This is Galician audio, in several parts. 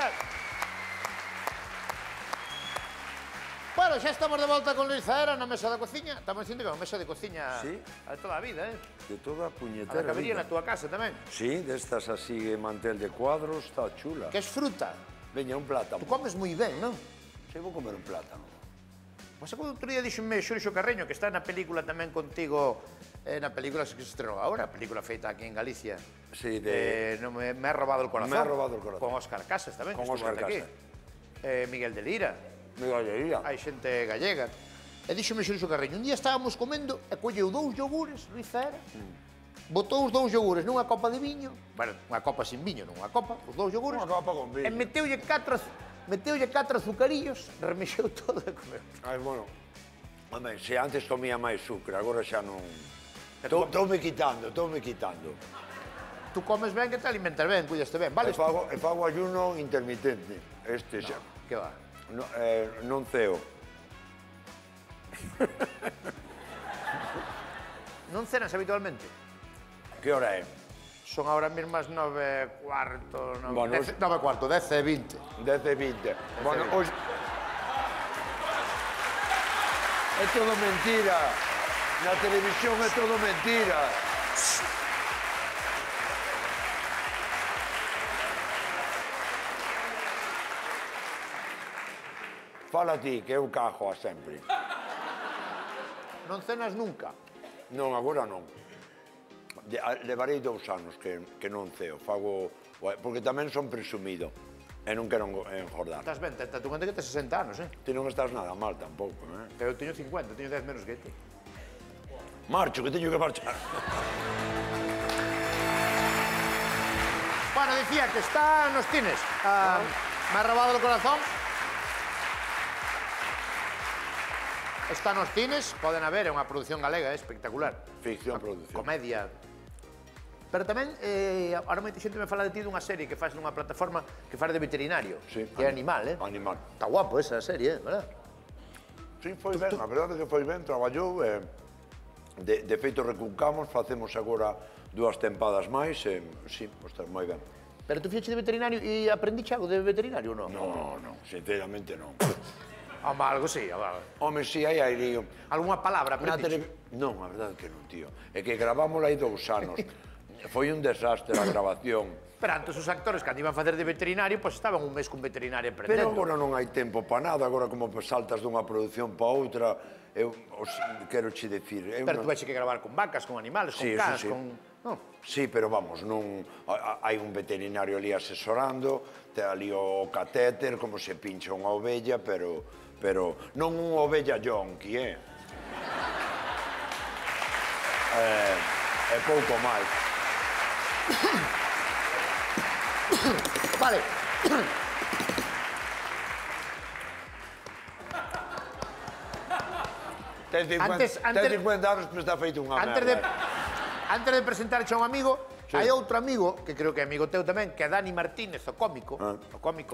Miguel. Bueno, xa estamos de volta con Luis Zaera na mesa da cociña. Estamos dicindo que é unha mesa de cociña de toda a vida, De toda a A puñetera da cabería vida. na túa casa tamén. Sí, destas así mantel de cuadros, está chula. Que es fruta. Veña, un plátano. Tu comes moi ben, non? Sí, vou comer un plátano. Pois outro día dixome Xurxo Carreño, que está na película tamén contigo, na película que se estrenou agora, a película feita aquí en Galicia. Sí, Me ha robado el corazón. Me ha robado el corazón. Con Óscar Casas tamén, Con que estuvo Óscar aquí. Miguel de Lira. Me gallería. Hai xente gallega. E díxome Xurxo Carreño, un día estábamos comendo e colleu 2 yogures, Luis Zaera, botou os 2 yogures nunha copa de viño, bueno, unha copa sin viño, non unha copa, os 2 yogures, Unha copa con viño. e meteulle 4 azucarillos, remexeu todo e comeu. Ai, bueno. Home, se antes comía máis sucre, agora xa non... Estou-me quitando. Tú comes ben, que te alimentas ben, cuidaste ben, vale? E fago ayuno intermitente. Este xa. Que va? Non ceo. Non cenas habitualmente? Que hora é? Son ahora mesmo as 9:15, Bueno, 9:15, 10:20. 10:20. Bueno, hoxe... É todo mentira. Na televisión é todo mentira. Fala ti, que eu cajo a sempre. Non cenas nunca? Non, agora non. Levarei 2 anos que non ceo. Fago... Porque tamén son presumido. E non quero engordar. Estás ben, tu conta que tes 60 anos, Ti non estás nada mal tampouco, Eu teño 50, teño 10 menos que ti. Marcho, que teño que marchar. Bueno, decía que está nos tines. Me ha robado el corazón. Está nos cines, poden haber, é unha produción galega, espectacular. Ficción, produción. Comedia. Pero tamén, ahora moita xente me fala de ti dunha serie que faz nunha plataforma que faz de veterinario. Sí. Que é animal, Animal. Está guapo esa serie, verdad? Sí, foi ben, a verdade é que foi ben, traballou. De feito, recuncamos, facemos agora 2 tempadas máis. Sí, está moi ben. Pero tú fixeche de veterinario e aprendiche algo de veterinario ou non? Non, sinceramente non. Home, algo sí, algo. Home, si, hai airío. Algúnha palabra aprendiche? Non, a verdade que non, tío. É que gravámosla hai 2 anos. Foi un desastre a grabación. Pero antes os actores, cando iban a facer de veterinario, pois estaban un mes cun veterinario aprendendo. Pero agora non hai tempo para nada, agora como saltas dunha produción para outra, eu quero che dicir... Pero tú vais que gravar con vacas, con animales, con cans, con... Sí, pero vamos, non... Hai un veterinario ali asesorando, te ali o catéter, como se pincha unha ovella, pero non unha ovella yonki, É pouco máis. Vale. Ten 50 anos, pero está feito unha merda. Antes de presentar a un amigo, hai outro amigo, que creo que é amigo teu tamén, que é Dani Martínez, o cómico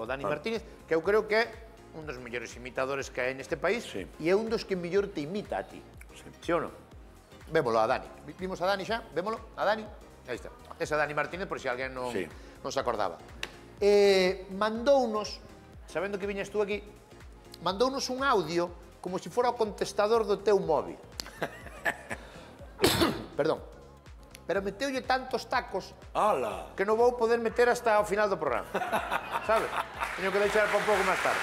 Dani Martínez, que eu creo que é un dos mellores imitadores que hai neste país e é un dos que mellor te imita a ti. Sí ou non? Vémolo a Dani. Vimos a Dani xa? Vémolo a Dani? Aí está. Esa Dani Martínez, por si alguén non se acordaba. Mandounos, sabendo que viñas tú aquí, mandounos un audio como se fora o contestador do teu móvil. Perdón. Pero meteulle tantos tacos que non vou poder meter hasta o final do programa. Sabes? Teño que deixar para un pouco máis tarde.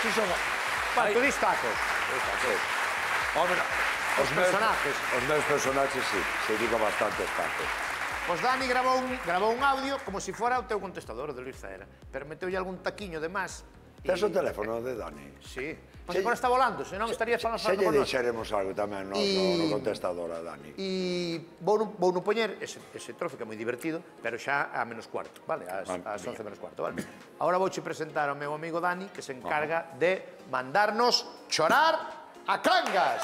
Si son... Tú dis tacos. Os meus personaxes, sí. Se digo bastantes tacos. Pois Dani grabou un audio como se fora o teu contestador de Luis Zaera, pero meteulle algún taquiño de más. Tes o teléfono de Dani? Sí. Mas agora está volando, senón estaría falando con nós. Se lle deixaremos algo tamén no contestador a Dani. E vou no poñer ese trozo que é moi divertido, pero xa a menos cuarto, vale? Ás 11 menos cuarto, vale? Agora vouche presentar ao meu amigo Dani, que se encarga de mandarnos chorar a Cangas.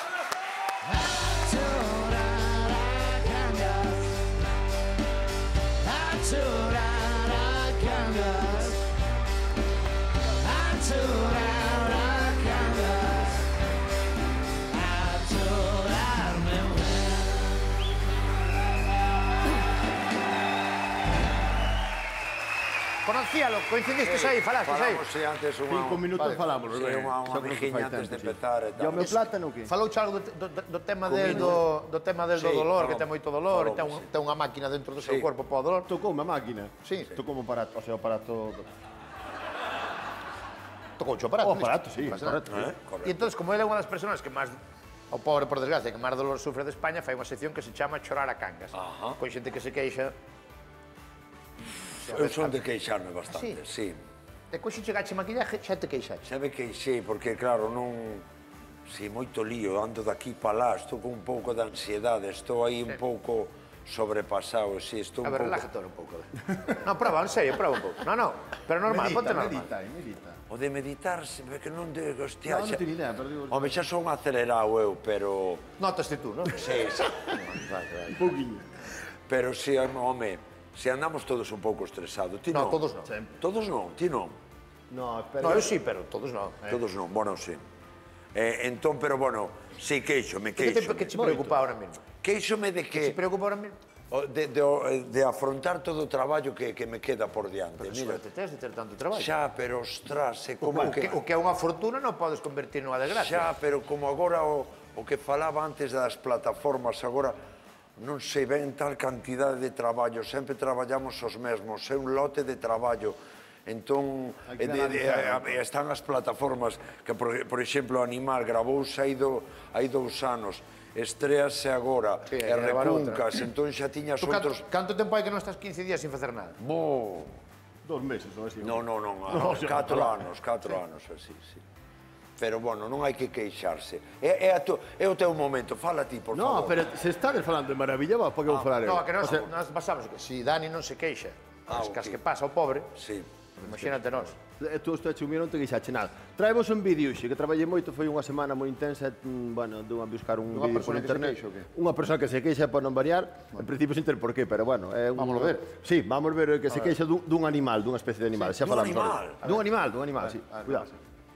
Conocíalo, coincidistes aí, falastes aí. Falamos antes unha... 5 minutos falamos, Sí, unha mijiña antes de empezar e E tal. o meu plátano, que? Falouche algo do tema del do dolor, que ten moito dolor, e ten unha máquina dentro do seu corpo para o dolor. Tocou unha máquina. Sí. Tocou un aparato, o sea, o aparato... Tocouche o aparato. O aparato, sí, o aparato. E entón, como ele é unha das persoas que máis, o pobre, por desgracia, que máis dolor sufre de España, fai unha sección que se chama Chorar a Cangas. Con xente que se queixa. Eu son de queixarme bastante, sí. E coxe chegache maquillaje, xa te queixache. Xa me queixei, porque claro, non... Si, moito lío, ando daqui para lá, estou con un pouco de ansiedade, estou aí un pouco sobrepasado, si, estou un pouco... A ver, relájate un pouco. Non, prova, en serio, prova un pouco. Non, pero normal, ponte normal. Medita. O de meditar, porque non de... Hostia, Non teño idea, pero digo... Home, xa son acelerado eu, pero... Notaste tú, non? Sí, sí. Un pouquinho. Pero si, home, si andamos todos un pouco estresados, ti non? No, todos non. Todos non, ti non? No, espera. No, eu sí, pero todos non. Todos non, bueno, sí. Entón, pero bueno, sí, queixome, Que queixome. te preocupa ahora mesmo? Queixome de Que te que... preocupa ahora mesmo? De afrontar todo o traballo que me queda por diante. Pero Mira, suerte tes de ter tanto traballo. xa, pero ostras, é como que... O que é unha fortuna non podes convertir nunha desgracia. Xa, pero como agora o que falaba antes das plataformas, agora non sei ben tal cantidade de traballo, sempre traballamos os mesmos, é un lote de traballo. Entón, están as plataformas, que por exemplo, Animal gravouse hai 2 anos, estrease agora, e recúncas, entón xa tiñas outros... Canto tempo hai que non estás 15 días sin facer nada? Bo... 2 meses, ou así. Non, 4 anos, así, sí. Pero, bueno, non hai que queixarse. É o teu momento, fala ti, por No, favor. pero se estades falando de maravilla, por que vou falar eu? No, que nós basamos que se Dani non se queixa, as que pasa o pobre, Sí. imagínate nós. Tú estou hecho un non te queixache nada. Traemos un vídeo xe, que traballei moito, foi unha semana moi intensa, bueno, dun a buscar un vídeo por internet. Unha persona que se queixa por non variar, en principio sin ter por qué, pero bueno, é un... Vámonos ver. Sí, vamos ver que se queixa dun animal, dunha especie de animal, xa falamos. Dun Dun animal, sí. Cuidado.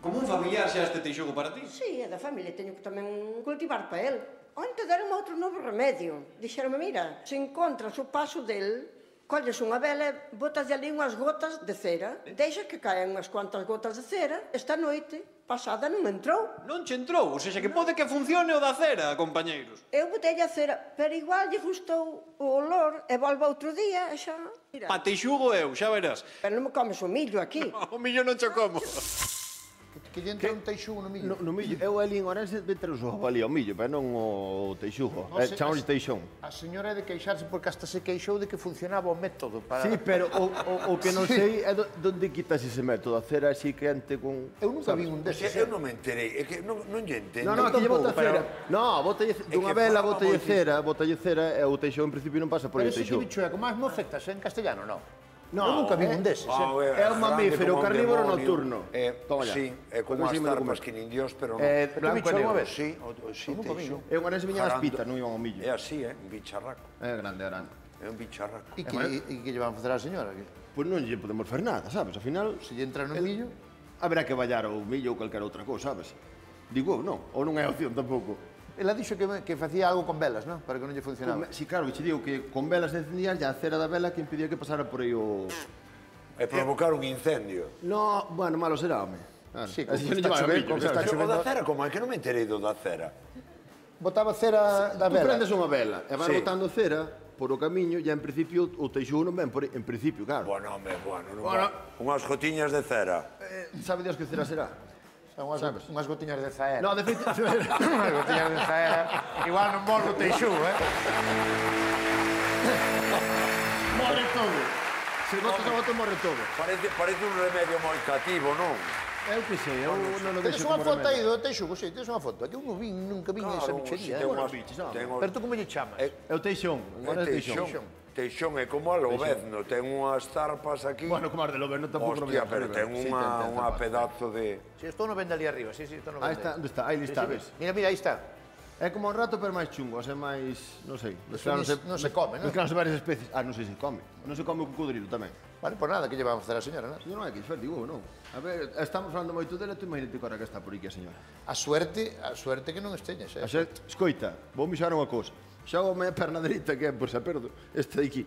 Como un familiar xa este teixugo para ti? Sí, é da familia, teño que tamén cultivar para el. Onte deron outro novo remedio. Dixeronme, mira, se encontras o paso del, colles unha vela e botas ali unhas gotas de cera, deixa que caen unhas cuantas gotas de cera, esta noite, pasada, non entrou. Non che entrou, ou seja, que pode que funcione o da cera, compañeiros. Eu botei a cera, pero igual lle gustou o olor e volva outro día e xa... Mira, Pa teixugo eu, xa verás. pero non me comes o millo aquí. O millo non che como. Que lle entra un teixugo no millo. No millo, eu ali en Orense entre os ojos ali ao millo, pero non o teixugo. Chamamos teixón. A señora é de queixarse porque hasta se queixou de que funcionaba o método para... Sí, pero o que non sei é onde quitas ese método, a cera así quente con... Eu nunca vi un deses. Eu non me enterei, é que non lle entendo. No, aquí lle bota cera. No, botalle dunha vela, botalle cera e o teixón en principio non pasa por aí Pero o ese teixón. bicho é como as mofetas en castellano, non? No, Eu nunca vi un deses. É un mamífero carnívoro nocturno. Toma ya. Sí, é como as tarpas que nin dios, pero non. Blanco e negro. Sí, teixón. É un Orense viñan as pitas, non iban ao millo. É así, un bicharraco. É grande, é grande. É un bicharraco. E que lle van a facer á señora? Pois non lle podemos fer nada, sabes? Ao final, Se lle entra no millo... haberá que vallar o millo ou calquera outra cousa, sabes? Digo, non, ou non é opción tampouco. Ela dixo que facía algo con velas, non? Para que non lle funcionaba. Si, claro, che digo que con velas encendías ya a cera da vela que impedía que pasara por aí o... É provocar un incendio. No, bueno, malo será, home. Claro. Sí, Así como non está llevaba chovendo, millo, como está sabes? chovendo. O da cera, como é que non me enterei do da cera? Botaba cera da Tú vela. prendes unha vela e vas Sí. botando cera por o camiño, e en principio o teixugo non ven por aí, en principio, claro. Bueno, non va. Unhas gotiñas de cera. Sabe Dios que cera será? Son unhas gotiñas de zaera. No, de feito... Unhas gotiñas de zaera. Igual non morro o teixugo, morre todo. Se botas a botas morre todo. Parece un remedio moi cativo, non? Eu que sei, eu non o Tens deixo unha como foto aí remedio. do teixugo, sí, tens unha foto. Que eu nunca vin esa bichería. ten Bueno, unhas- bichos, non. ten Pero tú como lle chamas? É o teixón, agora é teixón. Teixón é como a lobezno, ten unhas tarpas aquí. Bueno, como as de Loberno tampouco non Hostia, me pero ten Sí, unha pedazo de... Si, estou no vende ali arriba, sí, estou no Aí vende. está, onde está? Aí está, ves? Mira, aí está. É como un rato, pero máis chungo, é máis, non sei. Eso non se come, non? Mezcláronse varias especies. Ah, non sei se come. Non se come o cocodrilo tamén. Vale, por nada, que lle vamos a facer a señora, non? Señor non hai que fer, digo, non. A ver, estamos falando moito dela, tú imagínate que ahora que está por aquí a señora. A suerte que non esteñes, A ser, escoita, vou mixar unha cousa. Xa o meia perna dereita que é, por se perdo, este de aquí.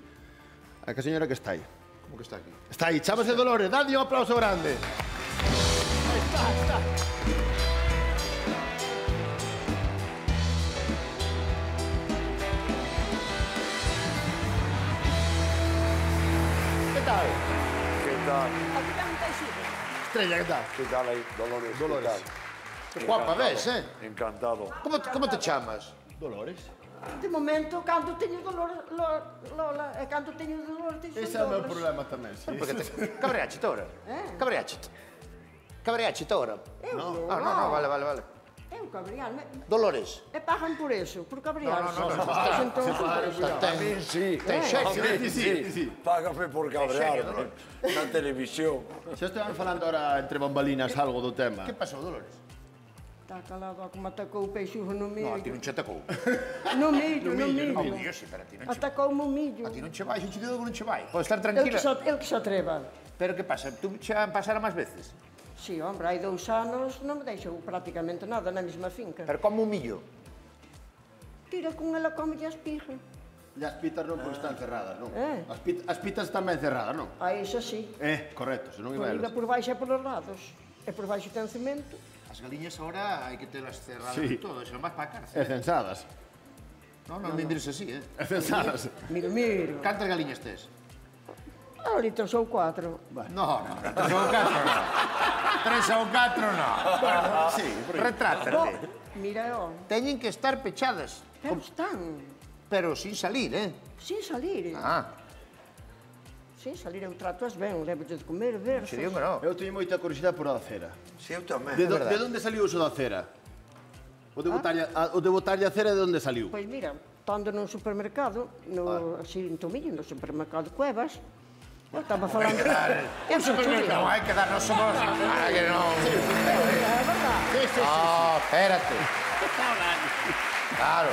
A que a señora que está aí. Como que está aquí? Está aí, chámase Dolores, dadlle un aplauso grande. Aí está. Que tal? Que tal? Aquí ten un teixido. Estrella, que tal? Que tal aí, Dolores? Dolores. Que guapa ves, Encantado. Como te chamas? Dolores. De momento, cando teño dolor, Lola, e cando teño dolor, teixo Ese é o meu problema tamén, sí. Cabreache tora? Cabreache tora? Eu No, vale. Eu cabrearme. Dolores. E pagan por eso, por cabrearse. No. A mí sí. Ten xeito. A mí sí. Págame por cabrearme na televisión. Xa estaban falando ahora entre bambalinas algo do tema. Que pasou, Dolores? Está calado como atacou o peixujo no millo. No, a ti non che atacou. No millo. Ao millo, sí, pero a ti non che... Atacoume o millo. A ti non che vai, se che digo que non che vai. Podes estar El tranquila. que se atreva. Pero que pasa? Tú xa pasara máis veces? Sí, hombre, hai 2 anos non me deixou prácticamente nada na mesma finca. Pero como un millo? Tira con ela, come as pijas. E as pitas non, porque están cerradas, non? Eh. As pitas están ben cerradas, non? A esa sí. Correcto, senón Por iba iba elas. por baixo e polos lados. E por baixo ten cemento. As galiñas agora hai que telas cerradas Sí. e todo, se non vas para a cárcel. E censadas. Non me mires así, E censadas. Miro. Cantas galiñas tes? Ali 3 ou 4. No, 3 ou 4 no. 3 ou 4 no. Sí, por aí. Retrátate. Mira, Teñen que estar pechadas, pero están. pero sin salir, Sin salir. Sin salir, eu trato as ben, levo de comer, versos. Se digo que no. Eu teño moita curiosidade por a cera. Si, eu tamén. De onde saliu iso da cera? O de botarlle a cera de onde saliu? Pois mira, estando no supermercado, así en Tomillo, no supermercado Cuevas, eu estaba falando... Eu sou Non hai que darnos somos... que non... É verdade. Espérate. Claro.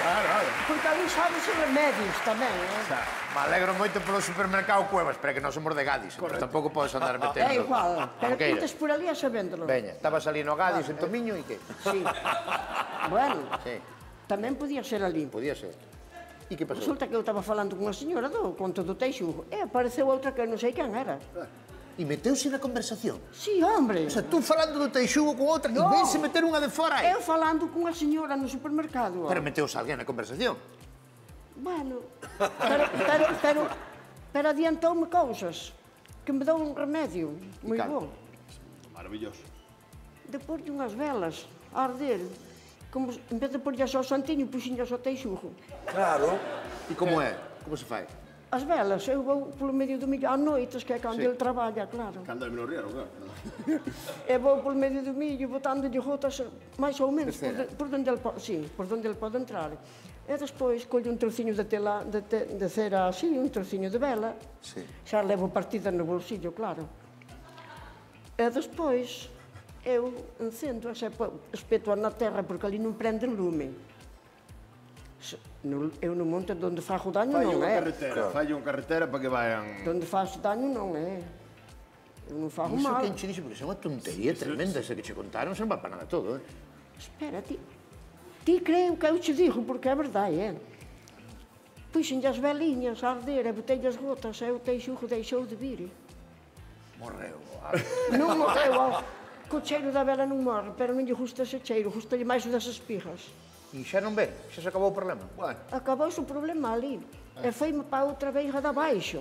Porque ali sabes os remedios tamén, Me alegro moito polo supermercado Cuevas, pero que non somos de Gadis, entón tampouco podes andar metendo. É igual, pero Tranquila. pintas por ali a sabéndolo. Veña, estabas ali no Gadis, en Tomiño, e que? Sí. Bueno, Sí, tamén podía ser ali. podía ser. E que pasou? Resulta que eu estaba falando con unha señora do conto do Teixugo e apareceu outra que non sei quen era. E meteuse na conversación. Sí, hombre. O sea, tú falando do Teixugo con outra, e vense meter unha de fora aí. Eu falando cunha señora no supermercado. Pero meteuse alguén na conversación. Bueno, pero adiantoume cousas que me dou un remedio moi cal? bom. Maravilloso. De porlle unhas velas a arder, como en vez de porlle só o santiño, puxinhas o Teixugo. Claro. E como é? Como se fai? As velas, eu vou polo medio do millo, á noites, que é cando ele traballa, claro. Cando me lo rieron, claro. E vou polo medio do millo, botándolle gotas, máis ou menos, por donde ele pode, sí, por donde ele pode entrar. E despois, collo un trociño de tela, de cera así, un trociño de vela, xa levo partida no bolsillo, claro. E despois, eu encendo, espeto na terra, porque ali non prende lume. Eu no monte onde fago daño non é. Fai unha carretera para que vayan... Onde faço daño non é. Eu non fago Iso mal. que enche dixo, porque é unha tontería tremenda, ese que che contaron, se non va para nada todo, Espera, ti creo que eu che digo, porque é verdade, Puxenlle as veliñas a arder e botei as gotas e o Teixugo deixou de vir. Morreu. Non morreu, co cheiro da vela non morre, pero non lle gusta ese cheiro, gustalle máis o das espijas. E xa non ven, xa se acabou o problema. Bueno, Acabouse o problema ali, e foi-me para outra beira de abaixo.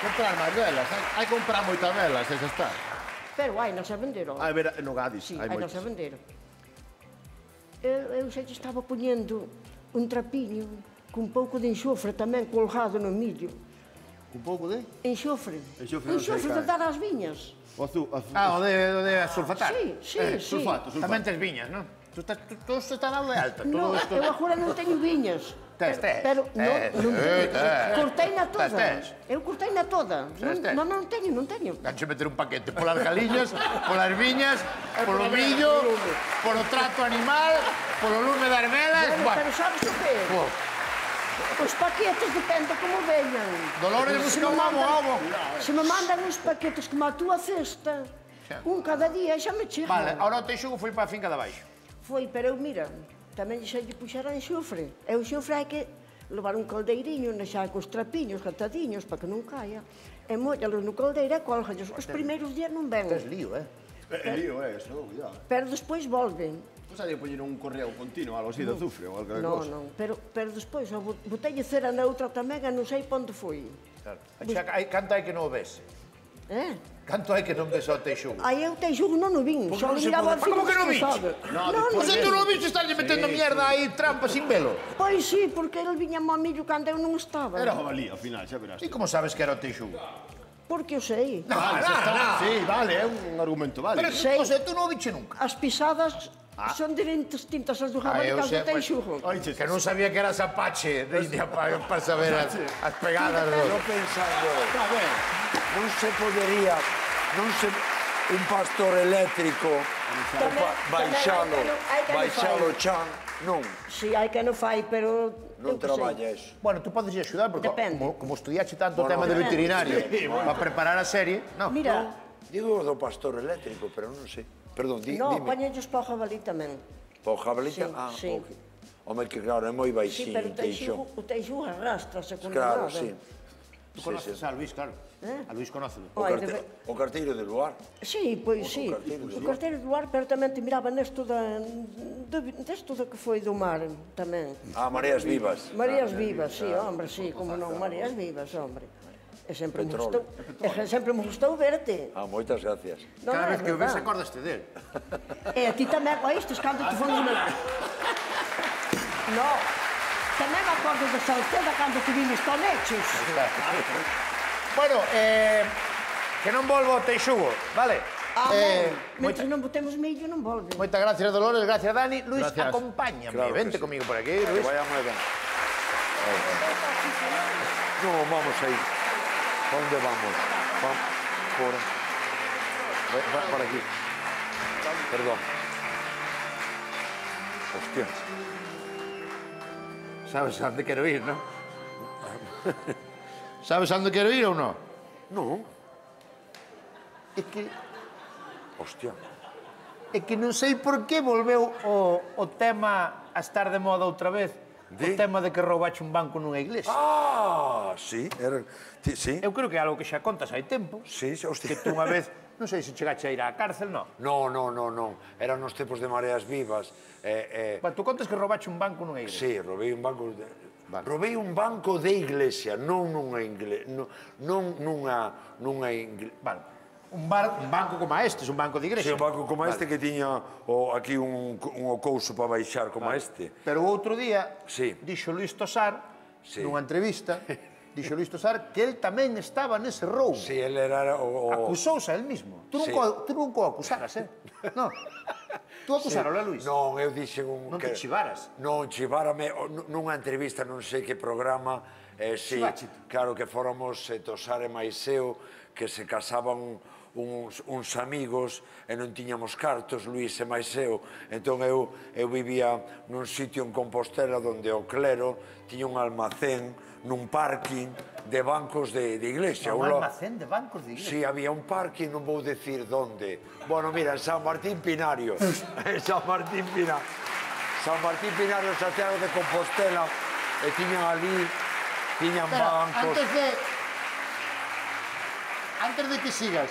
comprar máis velas. Hai que comprar moitas velas, esa está. Pero hai nas a vender, Hai ver no Gadis, Sí, hai hai nas moitas. a vender. Eu xa lle estaba poñendo un trapiño con un pouco de enxofre tamén colgado no millo. Un pouco de? Enxofre. Enxofre non sei Enxofre de cal. dar as viñas. O azul. Ah, o de sulfatar. Sí. Sulfato. Tamén tes viñas, non? Todo isto está dado de alta. No, eu agora non teño viñas. Tes. Pero non teño. Corteina toda. Tes. Eu corteina toda. Tes. Non teño. Ganche meter un paquete polas galiñas, polas viñas, polo millo, polo trato animal, polo lume das velas. Pero sabes o que? Os paquetes depende como veñan. Dolores busca un amo. Se me mandan uns paquetes como a túa cesta, un cada día, xa me chega. Vale, ahora o Teixugo foi para a finca de abaixo. Foi, pero eu, mira, tamén xe lle puxeran xofre. E o xofre hai que levar un caldeirinho, deixar cos trapiños gatadiños para que non caia, e mollalos no caldeiro e colgallos. Os primeiros días non ven. Tes lío, Lío, eso, cuidado. Pero despois volven. Pois hai de poñer un correo continuo, algo así de azufre ou alguna Non, cosa. non, pero despois, botelle cera na outra tamén e non sei pa onde foi. Canto hai que non o ves? Canto hai que non ves ao Teixugo? Aí eu Teixugo non o vin, só non se miraba pode- al Como que non fino viste? non, Pois tú non o viste, estás metendo mierda aí, trampa sin velo. Pois sí, porque ele viña mo millo cando eu non estaba. Era jabalí, ao final, xa verás. E como sabes que era o Teixugo? Porque eu sei. Sí, vale, é un argumento válido. Pero, sei. o sea, tú non o viche nunca. As pisadas son distintas as do jabalí eu que as do sei, Teixugo. Que non sabía que eras apache de India para saber as pegadas Eu do... pensando, non se podería, non se... Un pastor eléctrico, baixalo chan, non. Si, hai que non fai, pero... Non traballa eso. Bueno, tú podes axudar, porque Depende. como estudiaxe tanto o tema de veterinario para preparar a serie, no. Mira, Digo do pastor eléctrico, pero non sei. Perdón, no, dime. poñellos pa o jabalí tamén. O jabalita? Sí, sí. Home, que claro, é moi Sí, baixinho, pero Teixón. o Teixugo arrastrase con Claro, nada. sí. Tú conoces a Luis, claro. A Luis conócelo. O carteiro de Luar. Sí, pois sí. O carteiro do ar, pero tamén te miraba nesto desto do que foi do mar, tamén. Ah, Mareas Vivas. Mareas Vivas, sí, hombre, sí, como non, Mareas Vivas, hombre. E sempre me Petróleo. gustou, sempre me gustou verte. Ah, moitas gracias. Non, Cada é vez que o ves verdad. acordaste dele. E a ti tamén, oístes, cando te fomos no... No, tamén me acordo de Salceda cando te vimos con leches. Bueno, que non volvo ao Teixugo, vale? Mentre non botemos millo, non volve. Moitas gracias, Dolores, gracias, Dani. Luis, Gracias. acompáñame, Claro que vente sí. comigo por aquí, Que Luis. vaya moi ben. No, vamos aí. Onde vamos? Vamos por... Para aquí. Perdón. Hostia. Sabes a onde quero ir, non? Sabes a onde quero ir ou non? No. É que... Hostia. É que non sei por que volveu o tema a estar de moda outra vez. O tema de que roubache un banco nunha iglesia. Ah, sí. Era... Sí. Eu creo que é algo que xa contas hai tempo. Sí, hostia. Que tú unha vez, non sei se chegache a ir á cárcel, non? No. Eran nos tempos de Mareas Vivas. Bueno, tú contas que roubache un banco nunha iglesia. Sí, robei un banco... Robei un banco de iglesia, non nunha iglesia. Non nunha iglesia. Vale. Un banco como este, un banco de iglesia. Sí, un banco como este que tiña aquí un couso para baixar como este. Pero o outro día, Sí. dixo Luis Tosar, Sí. nunha entrevista, dixo Luis Tosar que el tamén estaba nese roubo. Sí, él era o... Acusouse a él mismo. Tú Sí. nunca o acusaras, Non. Tú acusarola, Luis. Non, eu dixen un... Non te chivaras. Non, chivárame nunha entrevista, non sei que programa, sí, Chiváchete. claro que fóramos Tosar e Maiseo, que se casaban uns amigos e non tiñamos cartos, Luís e Maiseo, entón eu vivía nun sitio en Compostela onde o clero tiña un almacén nun parking de bancos de iglesia. Un almacén de bancos de iglesia. Sí, había un parque, non vou decir donde. Bueno, mira, en San Martín Pinario. San Martín Pinario, Santiago de Compostela, e tiñan ali, tiñan bancos. Antes de que sigas,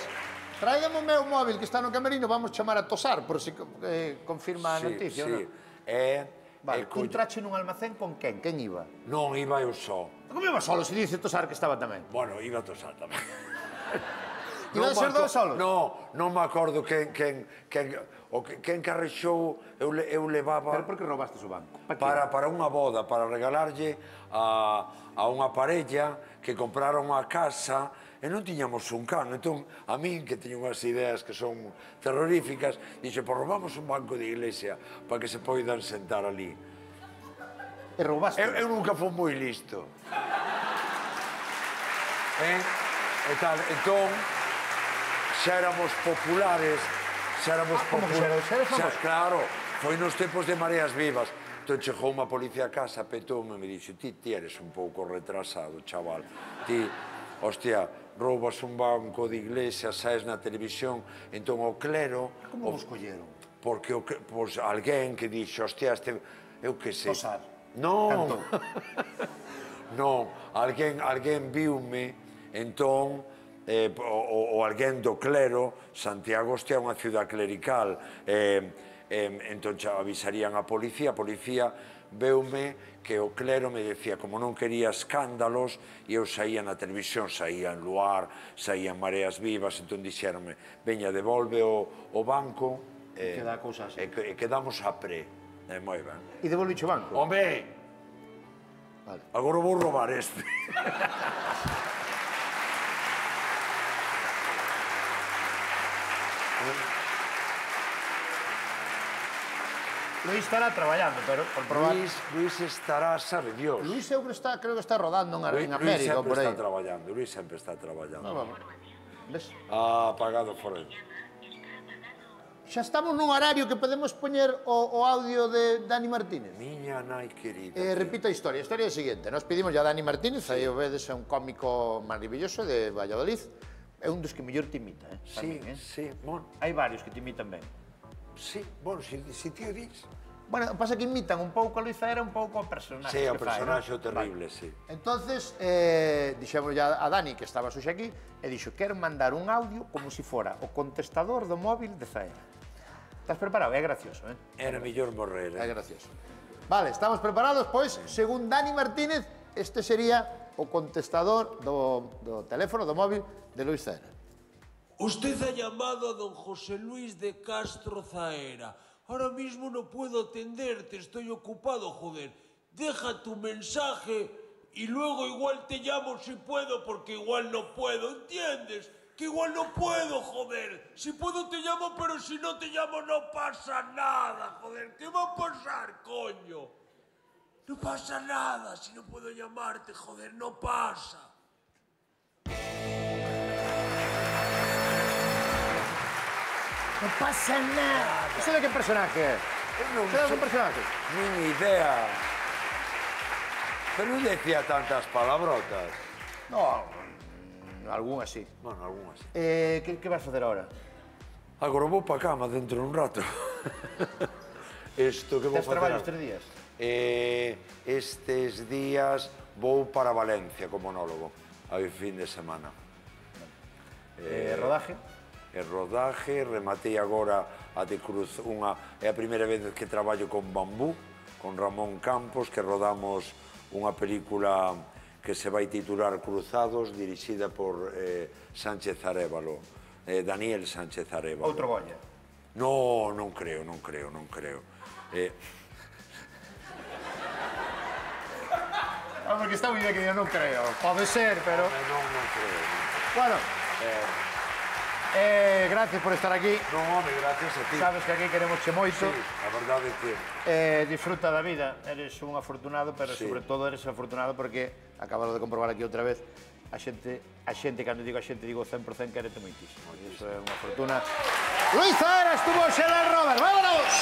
tráigame o meu móvil que está no camerino, vamos chamar a Tosar, por se confirma a noticia, sí. non? Vale, tú entrache nun almacén con quen? Quen iba? Non, iba eu só. Como iba solo, se dice Tosar que estaba tamén? Bueno, iba a Tosar tamén. Iba a ser dos solos? Non me acordo quen carrexou, eu levaba... Pero por que robastes o banco? Para unha boda, para regalarlle a unha parella que compraron a casa e non tiñamos un can. Entón, a min, que teño unhas ideas que son terroríficas, dixe, pois robamos un banco de iglesia para que se poidan sentar ali. E roubaste? Eu nunca fui moi listo. E tal, entón, xa éramos populares, como que xa eres famoso? Claro, foi nos tempos de Mareas Vivas. Entón chegou unha policía a casa, petoume e me dixo, ti eres un pouco retrasado, chaval. Ti, hostia, roubas un banco de iglesia, saes na televisión, entón o clero... Como vos colleron? porque alguén que dixo, hostia, eu que sei. Tosar. Non, non, alguén viume, entón, ou alguén do clero, Santiago, hostia, é unha ciudad clerical, entón avisarían a policía veume que o clero me decía, como non quería escándalos, e eu saía na televisión, saía en Luar, saía en Mareas Vivas, entón dixéronme, veña, devolve o banco, Queda a cousa así. e quedamos a pré. Moi ben. E devolviche o banco? Home! Agora vou roubar este. Luís estará traballando, pero por probar... Luís estará, sabe Dios. Luís eu creo que está rodando en América ou por aí. Luís sempre está traballando. Vamos. Ves? Apagado fora. Xa estamos nun horario que podemos poñer o audio de Dani Martínez. Miña nai querida. Repito a historia é a seguinte. Nos pedimos ya a Dani Martínez, aí o vedes, é un cómico maravilloso de Valladolid. É un dos que mellor te imita, Sí, sí, bueno. Hai varios que te imitan ben. Sí, bueno, si ti o dis. Bueno, pasa que imitan un pouco a Luís Zaera, un pouco o personaxe Sí, o que fai, personaxe non? terrible, sí. Entonces, dixemos ya a Dani, que estaba xuxa aquí, e dixo, quero mandar un audio como se fora o contestador do móvil de Zaera. Estás preparado? É gracioso, Era mellor morrer, É gracioso. Vale, estamos preparados, pois, según Dani Martínez, este sería o contestador do teléfono, do móvil de Luís Zaera. Usted ha llamado a don José Luis de Castro Zaera. Ahora mismo no puedo atenderte, estoy ocupado, joder. Deja tu mensaje y luego igual te llamo si puedo, porque igual no puedo, ¿entiendes? Que igual no puedo, joder. Si puedo te llamo, pero si no te llamo no pasa nada, joder. ¿Qué va a pasar, coño? No pasa nada si no puedo llamarte, joder, no pasa. No pasa nada. ¿Eso de qué personaje es? ¿Sabes qué personaje? Ni idea. Pero non decía tantas palabrotas. No, algún así. Bueno, algunhas. ¿Qué vas a hacer ahora? Agora vou pa cama dentro dun rato. Isto que vou Tes facer... traballo estes días? Estes días vou para Valencia como monólogo, a fin de semana. Rodaje? Rodaje, rematei agora a de Cruz, é a primeira vez que traballo con Bambú, con Ramón Campos, que rodamos unha película que se vai titular Cruzados, dirixida por Sánchez Arévalo, Daniel Sánchez Arévalo. Outro Goya? No, non creo. Porque está moi bien que yo non creo. Pode ser, pero... Non creo. Bueno, gracias por estar aquí. Non, home, gracias a ti. Sabes que aquí queremos che moito. Sí, a verdade é que... Disfruta da vida. Eres un afortunado, pero sobre todo eres afortunado porque, acabalo de comprobar aquí outra vez, a xente, cando digo a xente, digo 100% quérete moitísimo. Iso é unha fortuna. Luís Zaera estuvo en Xeral Robert. ¡Vámonos!